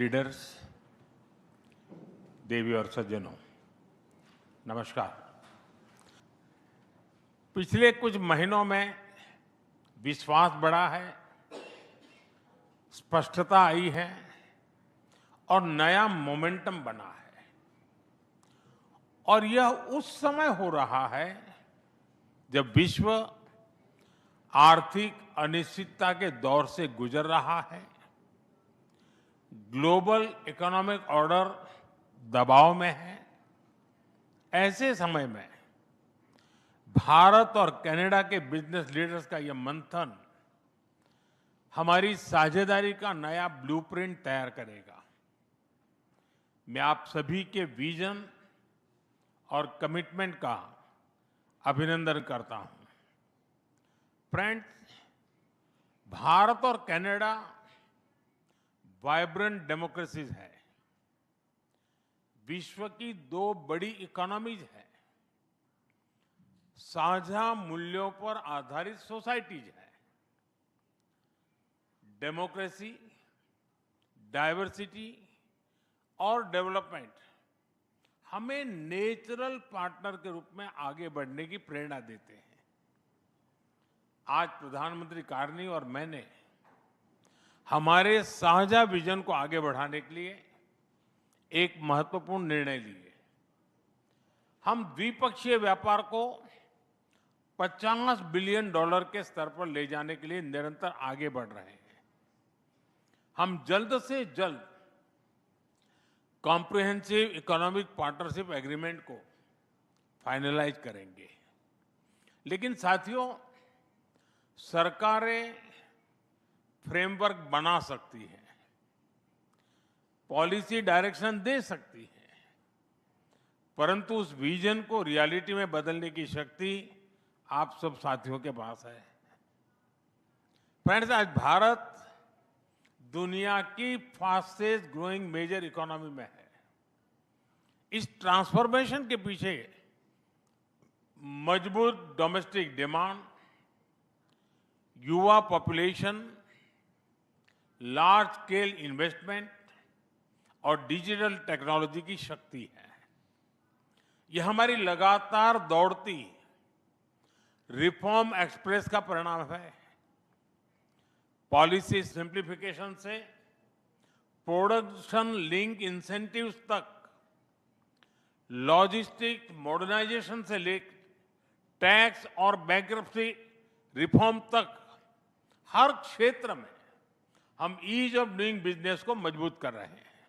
Leaders, देवी और सज्जनों, नमस्कार। पिछले कुछ महीनों में विश्वास बढ़ा है, स्पष्टता आई है और नया मोमेंटम बना है। और यह उस समय हो रहा है जब विश्व आर्थिक अनिश्चितता के दौर से गुजर रहा है, ग्लोबल इकोनॉमिक ऑर्डर दबाव में है। ऐसे समय में भारत और कनाडा के बिजनेस लीडर्स का यह मंथन हमारी साझेदारी का नया ब्लूप्रिंट तैयार करेगा। मैं आप सभी के विजन और कमिटमेंट का अभिनंदन करता हूं। फ्रेंड्स, भारत और कनाडा वाइब्रेंट डेमोक्रेसीज है, विश्व की दो बड़ी इकोनॉमीज है, साझा मूल्यों पर आधारित सोसाइटीज है। डेमोक्रेसी, डाइवर्सिटी और डेवलपमेंट हमें नेचुरल पार्टनर के रूप में आगे बढ़ने की प्रेरणा देते हैं। आज प्रधानमंत्री कारनी और मैंने हमारे साझा विजन को आगे बढ़ाने के लिए एक महत्वपूर्ण निर्णय लिए। हम द्विपक्षीय व्यापार को $50 बिलियन के स्तर पर ले जाने के लिए निरंतर आगे बढ़ रहे हैं। हम जल्द से जल्द कॉम्प्रिहेंसिव इकोनॉमिक पार्टनरशिप एग्रीमेंट को फाइनलाइज करेंगे। लेकिन साथियों, सरकारें फ्रेमवर्क बना सकती हैं, पॉलिसी डायरेक्शन दे सकती हैं, परंतु उस विजन को रियलिटी में बदलने की शक्ति आप सब साथियों के पास है। फ्रेंड्स, आज भारत दुनिया की फास्टेस्ट ग्रोइंग मेजर इकोनॉमी में है। इस ट्रांसफॉर्मेशन के पीछे मजबूत डोमेस्टिक डिमांड, युवा पॉपुलेशन, लार्ज स्केल इन्वेस्टमेंट और डिजिटल टेक्नोलॉजी की शक्ति है। यह हमारी लगातार दौड़ती रिफॉर्म एक्सप्रेस का परिणाम है। पॉलिसी सिंप्लीफिकेशन से प्रोडक्शन लिंक इंसेंटिव्स तक, लॉजिस्टिक मॉडर्नाइजेशन से लेकर टैक्स और बैंक्रप्सी रिफॉर्म तक, हर क्षेत्र में हम ईज ऑफ डूइंग बिजनेस को मजबूत कर रहे हैं।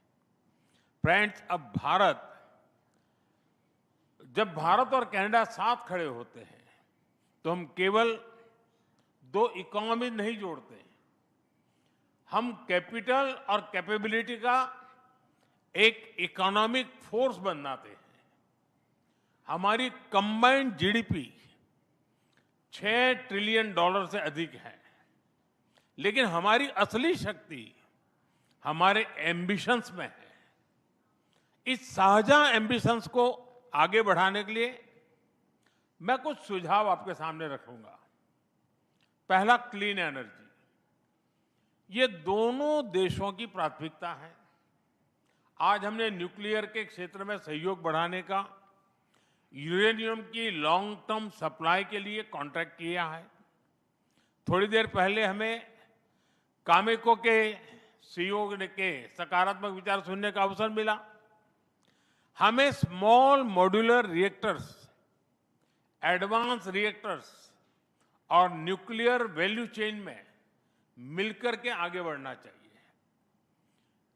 फ्रेंड्स, जब भारत और कनाडा साथ खड़े होते हैं तो हम केवल दो इकोनॉमी नहीं जोड़ते, हम कैपिटल और कैपेबिलिटी का एक इकोनॉमिक फोर्स बनाते हैं। हमारी कंबाइंड जीडीपी $6 ट्रिलियन से अधिक है, लेकिन हमारी असली शक्ति हमारे एम्बिशंस में है। इस साझा एम्बिशंस को आगे बढ़ाने के लिए मैं कुछ सुझाव आपके सामने रखूंगा। पहला, क्लीन एनर्जी। ये दोनों देशों की प्राथमिकता है। आज हमने न्यूक्लियर के क्षेत्र में सहयोग बढ़ाने का, यूरेनियम की लॉन्ग टर्म सप्लाई के लिए कॉन्ट्रैक्ट किया है। थोड़ी देर पहले हमें कामेको के सीईओ के सकारात्मक विचार सुनने का अवसर मिला। हमें small modular reactors, advance reactors और न्यूक्लियर वैल्यू चेन में मिलकर के आगे बढ़ना चाहिए।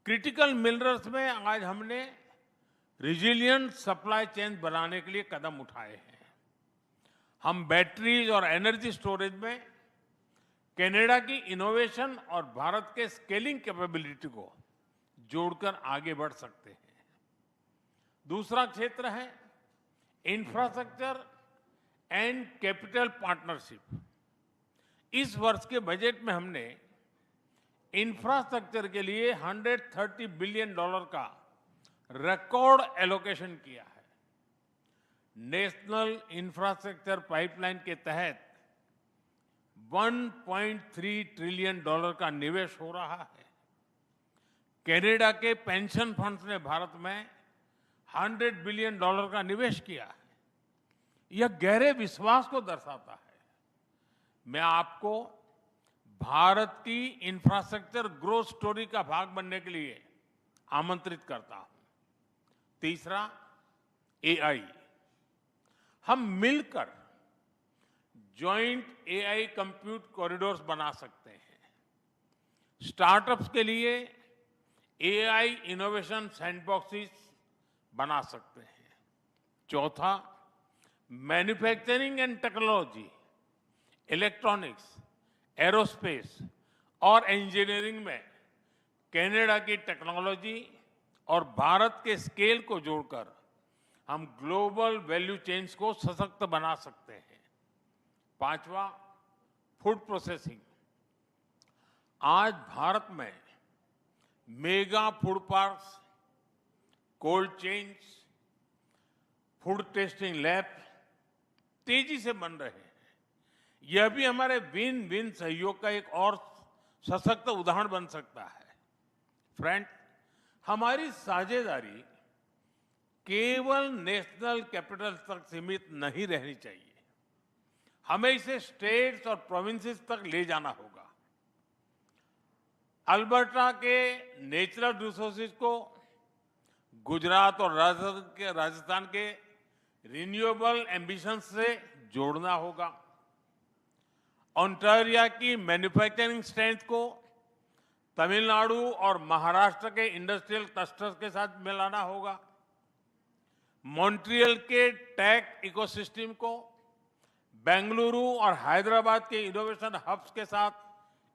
क्रिटिकल मिनरल्स में आज हमने रिजिलियंट सप्लाई चेन बनाने के लिए कदम उठाए हैं। हम बैटरीज और एनर्जी स्टोरेज में कनाडा की इनोवेशन और भारत के स्केलिंग कैपेबिलिटी को जोड़कर आगे बढ़ सकते हैं। दूसरा क्षेत्र है इंफ्रास्ट्रक्चर एंड कैपिटल पार्टनरशिप। इस वर्ष के बजट में हमने इंफ्रास्ट्रक्चर के लिए $130 बिलियन का रिकॉर्ड एलोकेशन किया है। नेशनल इंफ्रास्ट्रक्चर पाइपलाइन के तहत $1.3 ट्रिलियन का निवेश हो रहा है। कनाडा के पेंशन फंड्स ने भारत में $100 बिलियन का निवेश किया है। यह गहरे विश्वास को दर्शाता है। मैं आपको भारत की इंफ्रास्ट्रक्चर ग्रोथ स्टोरी का भाग बनने के लिए आमंत्रित करता हूं। तीसरा, एआई। हम मिलकर जॉइंट एआई कंप्यूट कॉरिडोर्स बना सकते हैं। स्टार्टअप्स के लिए एआई इनोवेशन सैंडबॉक्सेस बना सकते हैं। चौथा, manufacturing and technology, electronics, aerospace और इंजीनियरिंग में कनाडा की टेक्नोलॉजी और भारत के स्केल को जोड़कर हम ग्लोबल वैल्यू चेन्स को सशक्त बना सकते हैं। पांचवा, फूड प्रोसेसिंग। आज भारत में mega food parks, cold chains, food testing lab तेजी से बन रहे हैं। यह भी हमारे विन विन सहयोग का एक और सशक्त उदाहरण बन सकता है। फ्रेंड, हमारी साझेदारी केवल नेशनल कैपिटल तक सीमित नहीं रहनी चाहिए। हमें इसे स्टेट्स और प्रोविंसेस तक ले जाना होगा। अल्बर्टा के नेचुरल रिसोर्सेज को गुजरात और राजस्थान के रिन्यूएबल एम्बिशंस से जोड़ना होगा। ओंटारियो की मैन्युफैक्चरिंग स्ट्रेंथ को तमिलनाडु और महाराष्ट्र के इंडस्ट्रियल क्लस्टर्स के साथ मिलाना होगा। मॉन्ट्रियल के टेक इकोसिस्टम को बेंगलुरु और हैदराबाद के इनोवेशन हब्स के साथ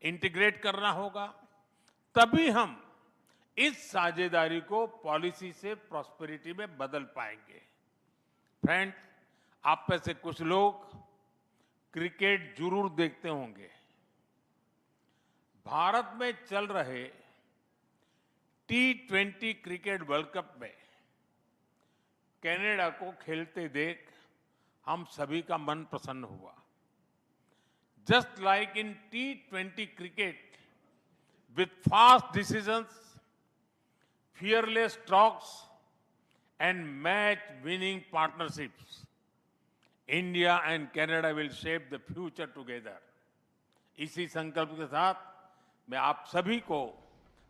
इंटीग्रेट करना होगा। तभी हम इस साझेदारी को पॉलिसी से प्रॉस्पेरिटी में बदल पाएंगे। फ्रेंड्स, आप में से कुछ लोग क्रिकेट जरूर देखते होंगे। भारत में चल रहे T20 क्रिकेट वर्ल्ड कप में कनाडा को खेलते देख हम सभी का मन प्रसन्न हुआ। Just like in T20 cricket, with fast decisions, fearless talks, and match-winning partnerships, India and Canada will shape the future together. इसी संकल्प के साथ मैं आप सभी को